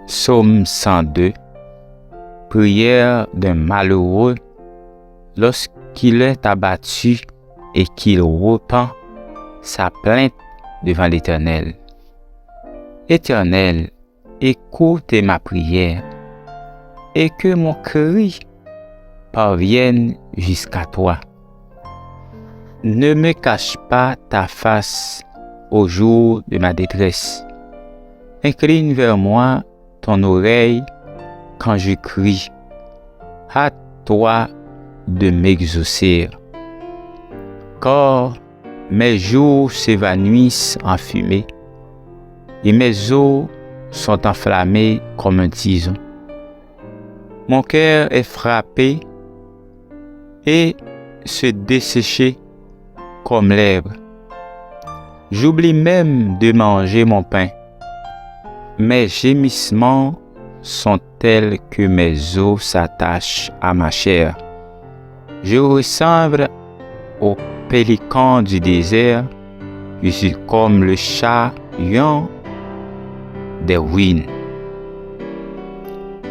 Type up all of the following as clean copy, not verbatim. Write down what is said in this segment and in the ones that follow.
Psaume 102. Prière d'un malheureux lorsqu'il est abattu et qu'il repent sa plainte devant l'Éternel. Éternel, écoute ma prière et que mon cri parvienne jusqu'à toi. Ne me cache pas ta face au jour de ma détresse. Incline vers moi ton oreille quand je crie. Hâte-toi de m'exaucer. Car mes jours s'évanouissent en fumée et mes os sont enflammés comme un tison. Mon cœur est frappé et se desséché comme l'herbe. J'oublie même de manger mon pain. Mes gémissements sont tels que mes os s'attachent à ma chair. Je ressemble au pélican du désert. Je suis comme le chariot des ruines.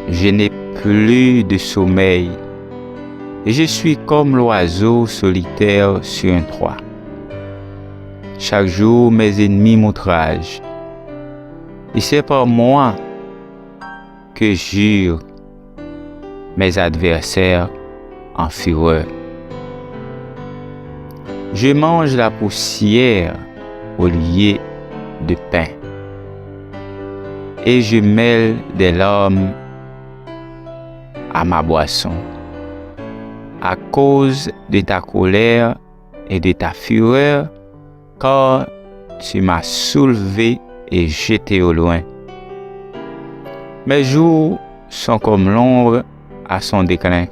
Je n'ai plus de sommeil. Et je suis comme l'oiseau solitaire sur un toit. Chaque jour, mes ennemis m'outragent. Et c'est par moi que jurent mes adversaires en fureur. Je mange la poussière au lieu de pain. Et je mêle des larmes à ma boisson. À cause de ta colère et de ta fureur, car tu m'as soulevé et jeté au loin. Mes jours sont comme l'ombre à son déclin,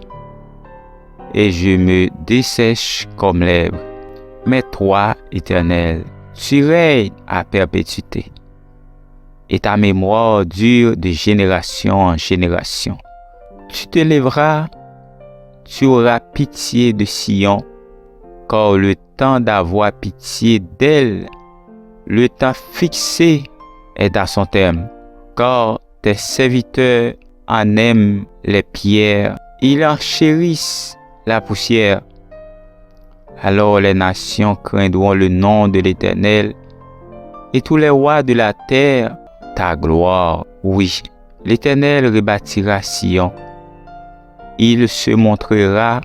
et je me dessèche comme l'herbe. Mais toi, Éternel, tu règnes à perpétuité, et ta mémoire dure de génération en génération. Tu te lèveras, tu auras pitié de Sion, car le temps d'avoir pitié d'elle, le temps fixé est à son terme, car tes serviteurs en aiment les pierres, ils en chérissent la poussière. Alors les nations craindront le nom de l'Éternel, et tous les rois de la terre ta gloire. Oui, l'Éternel rebâtira Sion. Il se montrera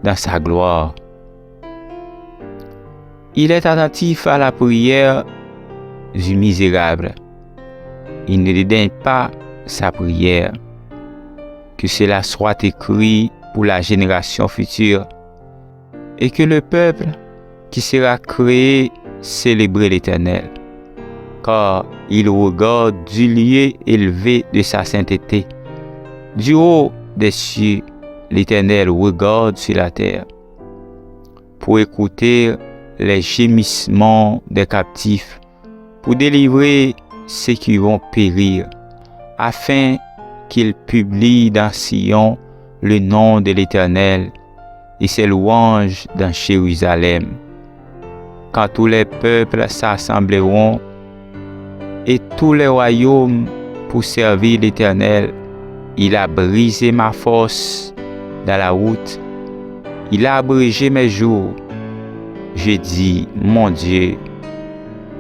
dans sa gloire. Il est attentif à la prière du misérable. Il ne dédaigne pas sa prière. Que cela soit écrit pour la génération future et que le peuple qui sera créé célèbre l'Éternel, car il regarde du lieu élevé de sa sainteté. Du haut des cieux, l'Éternel regarde sur la terre pour écouter les gémissements des captifs, pour délivrer ceux qui vont périr, afin qu'il publie dans Sion le nom de l'Éternel et ses louanges dans Jérusalem. Quand tous les peuples s'assembleront et tous les royaumes pour servir l'Éternel, il a brisé ma force dans la route, il a abrégé mes jours. Je dis, mon Dieu,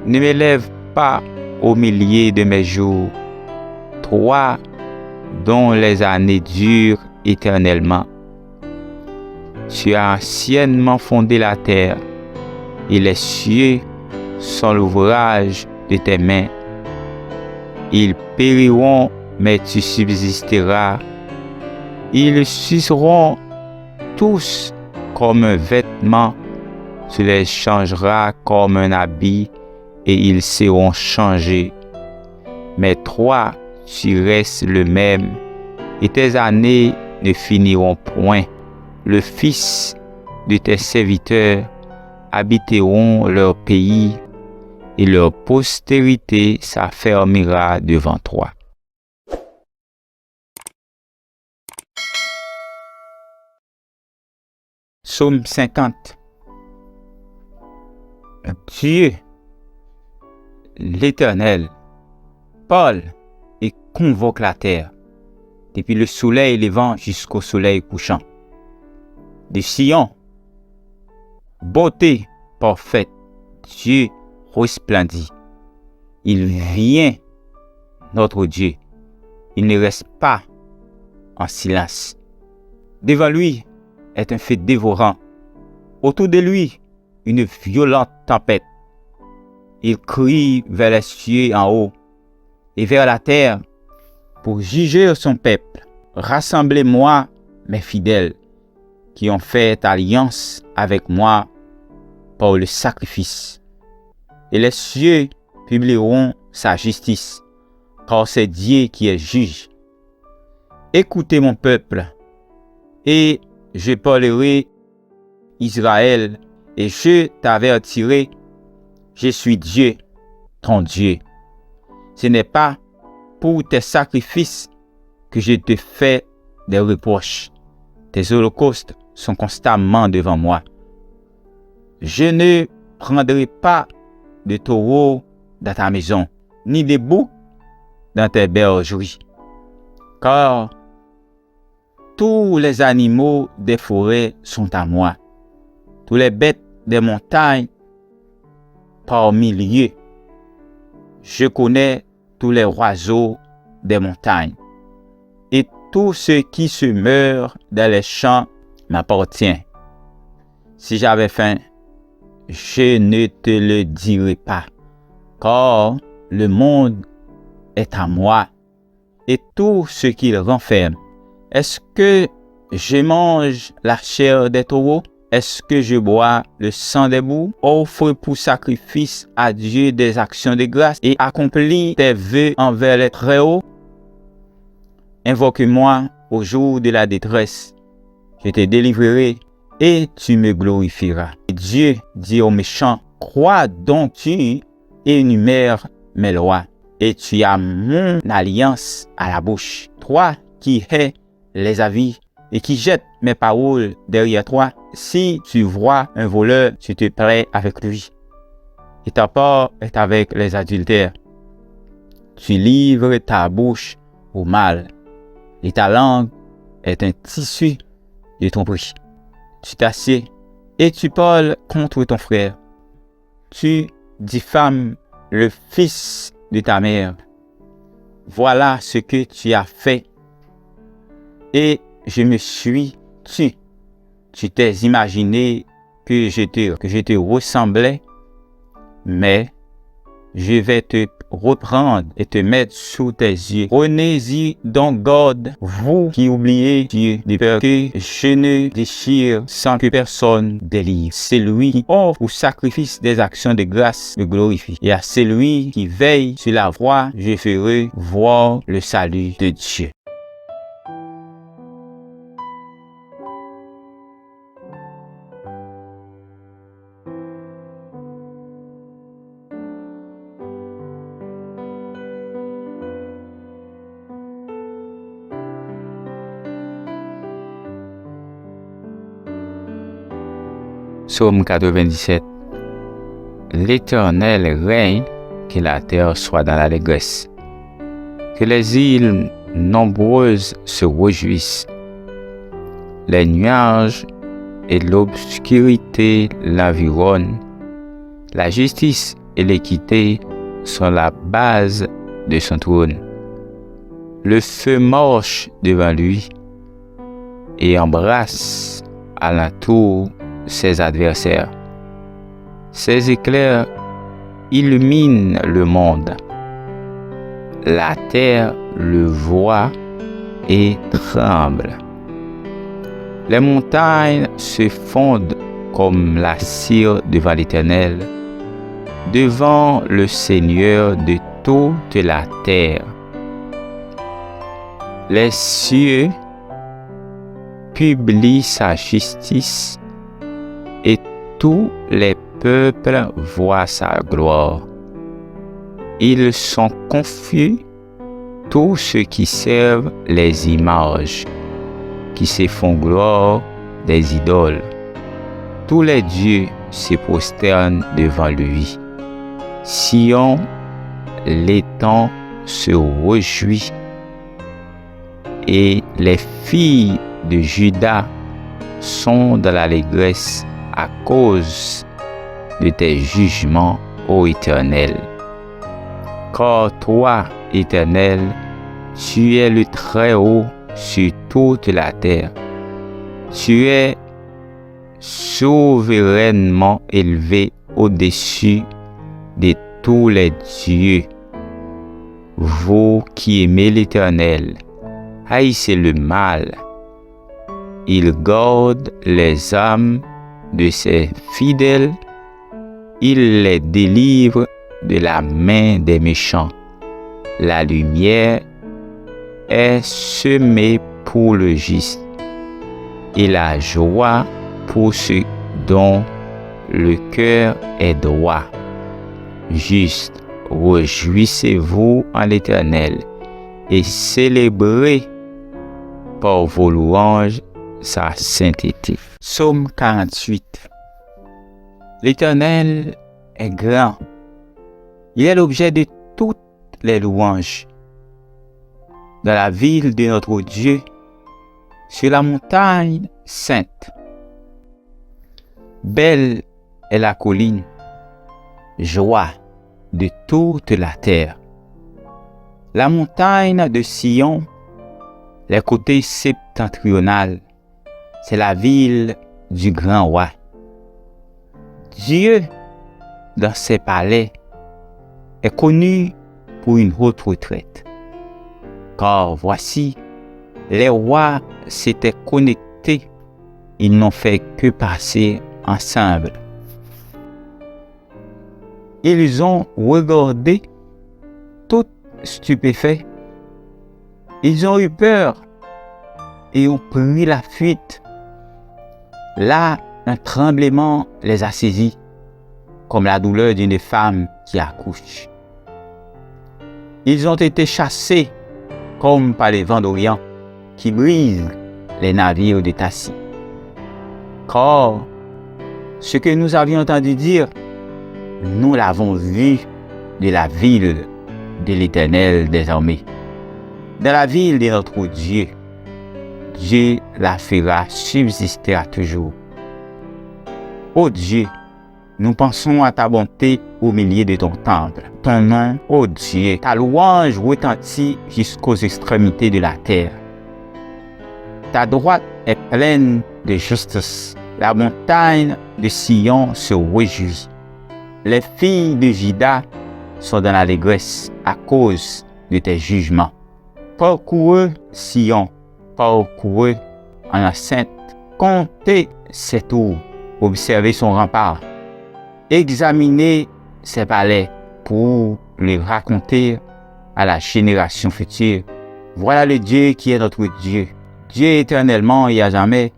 ne m'élève pas au milieu de mes jours, toi dont les années durent éternellement. Tu as anciennement fondé la terre, et les cieux sont l'ouvrage de tes mains. Ils périront, mais tu subsisteras. Ils s'useront tous comme un vêtement. Tu les changeras comme un habit, et ils seront changés. Mais toi, tu restes le même, et tes années ne finiront point. Le fils de tes serviteurs habiteront leur pays, et leur postérité s'affermira devant toi. Psaume 50. Dieu, l'Éternel, Paul, et convoque la terre, depuis le soleil levant jusqu'au soleil couchant. De Sion, beauté parfaite, Dieu resplendit. Il vient, notre Dieu. Il ne reste pas en silence. Devant lui est un feu dévorant. Autour de lui, une violente tempête. Il crie vers les cieux en haut et vers la terre pour juger son peuple. Rassemblez-moi, mes fidèles, qui ont fait alliance avec moi par le sacrifice. Et les cieux publieront sa justice, car c'est Dieu qui est juge. Écoutez mon peuple, et je parlerai Israël, et je t'avertirai, je suis Dieu, ton Dieu. Ce n'est pas pour tes sacrifices que je te fais des reproches. Tes holocaustes sont constamment devant moi. Je ne prendrai pas de taureau dans ta maison, ni de boucs dans tes bergeries, car tous les animaux des forêts sont à moi, tous les bêtes des montagnes par milliers. Je connais tous les oiseaux des montagnes, et tout ce qui se meurt dans les champs m'appartient. Si j'avais faim, je ne te le dirai pas, car le monde est à moi et tout ce qu'il renferme. Est-ce que je mange la chair des taureaux? Est-ce que je bois le sang des boucs? Offre pour sacrifice à Dieu des actions de grâce et accomplis tes vœux envers les Très-Hauts. Invoque-moi au jour de la détresse. Je te délivrerai et tu me glorifieras. Et Dieu dit aux méchants, crois donc tu énumères mes lois et tu as mon alliance à la bouche. Toi qui hais les avis et qui jettes mes paroles derrière toi, si tu vois un voleur, tu te plais avec lui. Et ta part est avec les adultères. Tu livres ta bouche au mal et ta langue est un tissu de ton prix. Tu t'assieds et tu parles contre ton frère. Tu diffames le fils de ta mère. Voilà ce que tu as fait. Et je me suis tu. Tu t'es imaginé que je te ressemblais, mais je vais te reprendre et te mettre sous tes yeux. Prenez-y donc garde, vous qui oubliez Dieu, de peur que je ne déchire sans que personne délivre. Celui qui offre au sacrifice des actions de grâce me glorifie. Et à celui qui veille sur la voie, je ferai voir le salut de Dieu. Psaume 97. L'Éternel règne, que la terre soit dans l'allégresse. Que les îles nombreuses se réjouissent. Les nuages et l'obscurité l'environnent. La justice et l'équité sont la base de son trône. Le feu marche devant lui et embrasse alentour ses adversaires. Ses éclairs illuminent le monde. La terre le voit et tremble. Les montagnes se fondent comme la cire devant l'Éternel, devant le Seigneur de toute la terre. Les cieux publient sa justice et tous les peuples voient sa gloire. Ils sont confus, tous ceux qui servent les images, qui se font gloire des idoles. Tous les dieux se prosternent devant lui. Sion, l'étang se réjouit et les filles de Juda sont dans l'allégresse à cause de tes jugements, ô Éternel. Car toi, Éternel, tu es le Très-Haut sur toute la terre. Tu es souverainement élevé au-dessus de tous les dieux. Vous qui aimez l'Éternel, haïssez le mal. Il garde les âmes de ses fidèles. Il les délivre de la main des méchants. La lumière est semée pour le juste et la joie pour ceux dont le cœur est droit. Juste, réjouissez-vous en l'Éternel et célébrez par vos louanges sa sainteté. Psaume 48. L'Éternel est grand. Il est l'objet de toutes les louanges. Dans la ville de notre Dieu, sur la montagne sainte. Belle est la colline, joie de toute la terre. La montagne de Sion, les côtés septentrional, c'est la ville du grand roi. Dieu, dans ses palais, est connu pour une haute retraite. Car voici, les rois s'étaient connectés, ils n'ont fait que passer ensemble. Ils ont regardé, tout stupéfaits. Ils ont eu peur et ont pris la fuite. Là, un tremblement les a saisis, comme la douleur d'une femme qui accouche. Ils ont été chassés comme par les vents d'Orient qui brisent les navires de Tassie. Car ce que nous avions entendu dire, nous l'avons vu de la ville de l'Éternel des armées. Dans la ville de notre Dieu, Dieu la fera subsister à toujours. Ô Dieu, nous pensons à ta bonté au milieu de ton temple. Ton nom, ô Dieu, ta louange retentit jusqu'aux extrémités de la terre. Ta droite est pleine de justice. La montagne de Sion se réjouit. Les filles de Juda sont dans l'allégresse à cause de tes jugements. Parcourez Sion, parcourez en enceinte, comptez ses tours, observez son rempart, examinez ses palais pour les raconter à la génération future. Voilà le Dieu qui est notre Dieu. Dieu éternellement et à jamais,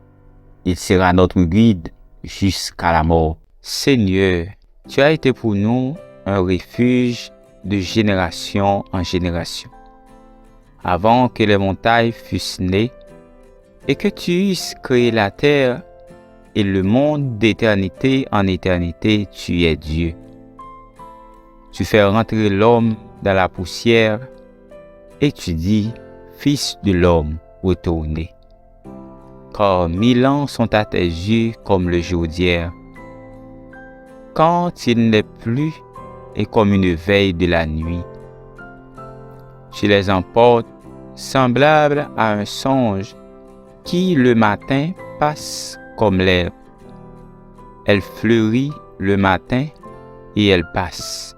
il sera notre guide jusqu'à la mort. Seigneur, tu as été pour nous un refuge de génération en génération. Avant que les montagnes fussent nées et que tu eusses créé la terre et le monde d'éternité en éternité, tu es Dieu. Tu fais rentrer l'homme dans la poussière et tu dis, Fils de l'homme, retournez. Car 1000 ans sont à tes yeux comme le jour d'hier. Quand il n'est plus et comme une veille de la nuit. Tu les emportes semblables à un songe qui le matin passe comme l'herbe. Elle fleurit le matin et elle passe.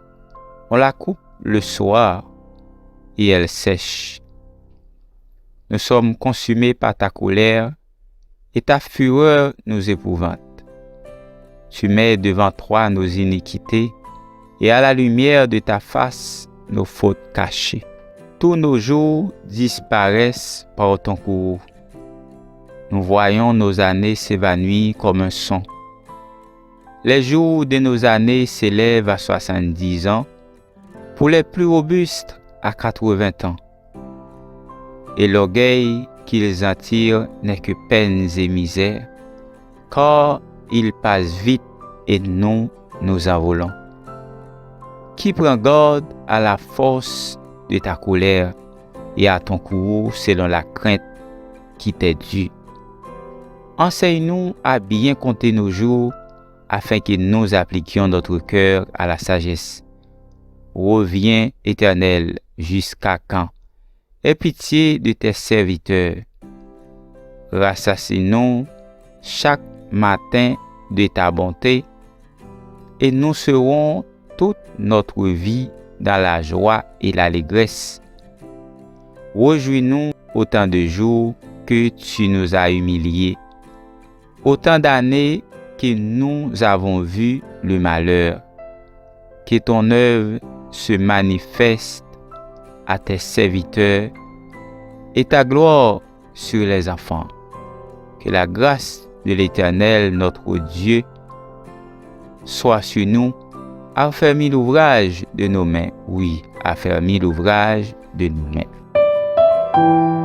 On la coupe le soir et elle sèche. Nous sommes consumés par ta colère et ta fureur nous épouvante. Tu mets devant toi nos iniquités et à la lumière de ta face nos fautes cachées. Tous nos jours disparaissent par ton courroux. Nous voyons nos années s'évanouir comme un son. Les jours de nos années s'élèvent à 70 ans, pour les plus robustes à 80 ans. Et l'orgueil qu'ils attirent n'est que peines et misères, car ils passent vite et nous envolons. Qui prend garde à la force de ta colère et à ton courroux selon la crainte qui t'est due. Enseigne-nous à bien compter nos jours afin que nous appliquions notre cœur à la sagesse. Reviens, Éternel, jusqu'à quand? Aie pitié de tes serviteurs. Rassasie-nous chaque matin de ta bonté et nous serons toute notre vie dans la joie et l'allégresse. Réjouis-nous autant de jours que tu nous as humiliés, autant d'années que nous avons vu le malheur. Que ton œuvre se manifeste à tes serviteurs et ta gloire sur les enfants. Que la grâce de l'Éternel, notre Dieu, soit sur nous. Affermis l'ouvrage de nos mains. Oui, affermis l'ouvrage de nos mains.